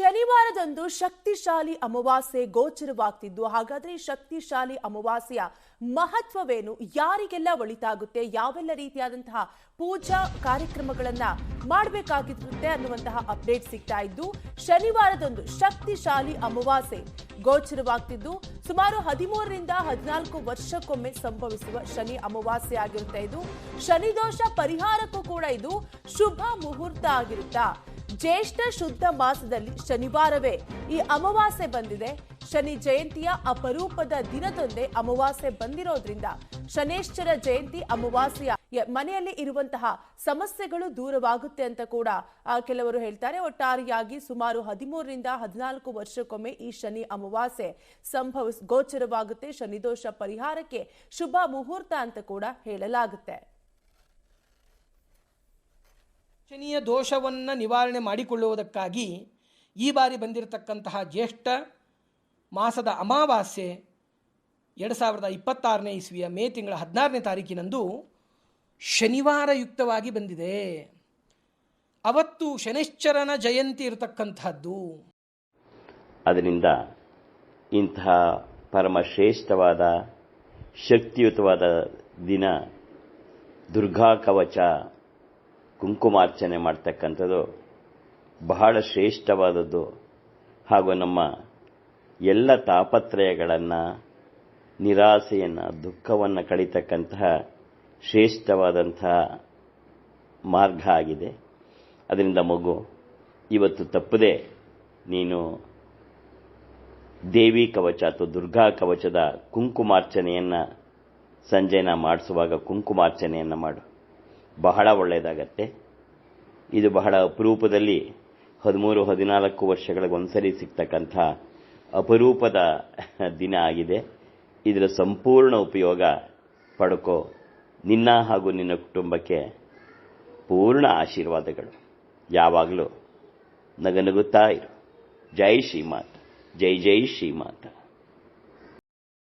ಶನಿವಾರದಂದು ಶಕ್ತಿಶಾಲಿ ಅಮಾವಾಸ್ಯೆ ಗೋಚರವಾಗ್ತಿದ್ದು, ಹಾಗಾದ್ರೆ ಈ ಶಕ್ತಿಶಾಲಿ ಅಮಾವಾಸ್ಯೆಯ ಮಹತ್ವವೇನು, ಯಾರಿಗೆಲ್ಲ ಒಳಿತಾಗುತ್ತೆ, ಯಾವೆಲ್ಲ ರೀತಿಯಾದಂತಹ ಪೂಜಾ ಕಾರ್ಯಕ್ರಮಗಳನ್ನ ಮಾಡಬೇಕಾಗಿರುತ್ತೆ ಅನ್ನುವಂತಹ ಅಪ್ಡೇಟ್ ಸಿಗ್ತಾ ಇದ್ದು, ಶನಿವಾರದಂದು ಶಕ್ತಿಶಾಲಿ ಅಮಾವಾಸ್ಯೆ ಗೋಚರವಾಗ್ತಿದ್ದು ಸುಮಾರು 13ರಿಂದ 14 ವರ್ಷಕ್ಕೊಮ್ಮೆ ಸಂಭವಿಸುವ ಶನಿ ಅಮಾವಾಸ್ಯೆ ಆಗಿರುತ್ತೆ. ಇದು ಶನಿದೋಷ ಪರಿಹಾರಕ್ಕೂ ಕೂಡ ಇದು ಶುಭ ಮುಹೂರ್ತ ಆಗಿರುತ್ತಾ. ಜ್ಯೇಷ್ಠ ಶುದ್ಧ ಮಾಸದಲ್ಲಿ ಶನಿವಾರವೇ ಈ ಅಮಾವಾಸ್ಯೆ ಬಂದಿದೆ. ಶನಿ ಜಯಂತಿಯ ಅಪರೂಪದ ದಿನದಂದೇ ಅಮಾವಾಸ್ಯೆ ಬಂದಿರೋದ್ರಿಂದ ಶನೇಶ್ವರ ಜಯಂತಿ ಅಮಾವಾಸ್ಯೆಯ ಮನೆಯಲ್ಲಿ ಇರುವಂತಹ ಸಮಸ್ಯೆಗಳು ದೂರವಾಗುತ್ತೆ ಅಂತ ಕೂಡ ಕೆಲವರು ಹೇಳ್ತಾರೆ. ಒಟ್ಟಾರೆಯಾಗಿ ಸುಮಾರು 13ರಿಂದ 14 ವರ್ಷಕ್ಕೊಮ್ಮೆ ಈ ಶನಿ ಅಮಾವಾಸ್ಯೆ ಗೋಚರವಾಗುತ್ತೆ. ಶನಿದೋಷ ಪರಿಹಾರಕ್ಕೆ ಶುಭ ಮುಹೂರ್ತ ಅಂತ ಕೂಡ ಹೇಳಲಾಗುತ್ತೆ. ಶನಿಯ ದೋಷವನ್ನು ನಿವಾರಣೆ ಮಾಡಿಕೊಳ್ಳುವುದಕ್ಕಾಗಿ ಈ ಬಾರಿ ಬಂದಿರತಕ್ಕಂತಹ ಜ್ಯೇಷ್ಠ ಮಾಸದ ಅಮಾವಾಸ್ಯೆ 2026ನೇ ಇಸ್ವಿಯ ಮೇ ತಿಂಗಳ 16ನೇ ತಾರೀಕಿನಂದು ಶನಿವಾರ ಯುಕ್ತವಾಗಿ ಬಂದಿದೆ. ಅವತ್ತು ಶನೈಶ್ಚರನ ಜಯಂತಿ ಇರತಕ್ಕಂತಹದ್ದು. ಅದರಿಂದ ಇಂತಹ ಪರಮಶ್ರೇಷ್ಠವಾದ ಶಕ್ತಿಯುತವಾದ ದಿನ ದುರ್ಗಾ ಕವಚ ಕುಂಕುಮಾರ್ಚನೆ ಮಾಡ್ತಕ್ಕಂಥದ್ದು ಬಹಳ ಶ್ರೇಷ್ಠವಾದದ್ದು. ಹಾಗೂ ನಮ್ಮ ಎಲ್ಲ ತಾಪತ್ರಯಗಳನ್ನು, ನಿರಾಸೆಯನ್ನು, ದುಃಖವನ್ನು ಕಳೀತಕ್ಕಂತಹ ಶ್ರೇಷ್ಠವಾದಂತಹ ಮಾರ್ಗ ಆಗಿದೆ. ಅದರಿಂದ ಮಗು, ಇವತ್ತು ತಪ್ಪದೆ ನೀನು ದೇವಿ ಕವಚ ಅಥವಾ ದುರ್ಗಾ ಕವಚದ ಕುಂಕುಮಾರ್ಚನೆಯನ್ನು ಸಂಜೆನ ಮಾಡಿಸುವಾಗ ಕುಂಕುಮಾರ್ಚನೆಯನ್ನು ಮಾಡು, ಬಹಳ ಒಳ್ಳೆಯದಾಗತ್ತೆ. ಇದು ಬಹಳ ಅಪರೂಪದಲ್ಲಿ 13-14 ವರ್ಷಗಳಿಗೊಂದ್ಸರಿ ಸಿಗ್ತಕ್ಕಂಥ ಅಪರೂಪದ ದಿನ ಆಗಿದೆ. ಇದರ ಸಂಪೂರ್ಣ ಉಪಯೋಗ ಪಡ್ಕೋ. ನಿನ್ನ ಹಾಗೂ ನಿನ್ನ ಕುಟುಂಬಕ್ಕೆ ಪೂರ್ಣ ಆಶೀರ್ವಾದಗಳು. ಯಾವಾಗಲೂ ನಗನಗುತ್ತಾ ಇರು. ಜೈ ಶ್ರೀಮಾತ, ಜೈ ಜೈ ಶ್ರೀಮಾತ.